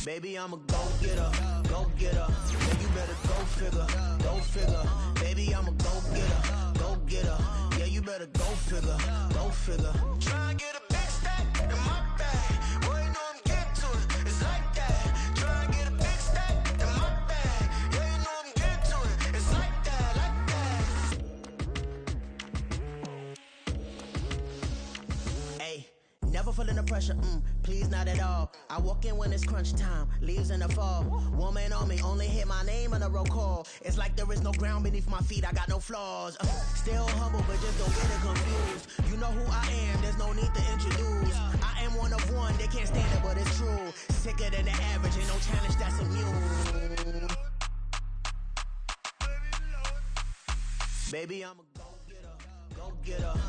[SPEAKER 6] Baby, I'm a go-getter, go-getter. Yeah, you better go figure, go figure. Baby, I'm a go-getter, go-getter. Yeah, you better go figure, go figure. Try and get a big stack in my bag. Boy, you know I'm getting to it, it's like that. Try and get a big stack in my bag. Yeah, you know I'm getting to it, it's like that, like that. Hey. Never feeling the pressure, please not at all. I walk in when it's crunch time, leaves in the fall. Woman on me, only hit my name on a roll call. It's like there is no ground beneath my feet, I got no flaws. Still humble, but just don't get it confused. You know who I am, there's no need to introduce. I am one of one, they can't stand it, but it's true. Sicker than the average, ain't no challenge that's immune. Baby, I'm a go-getter, go-getter.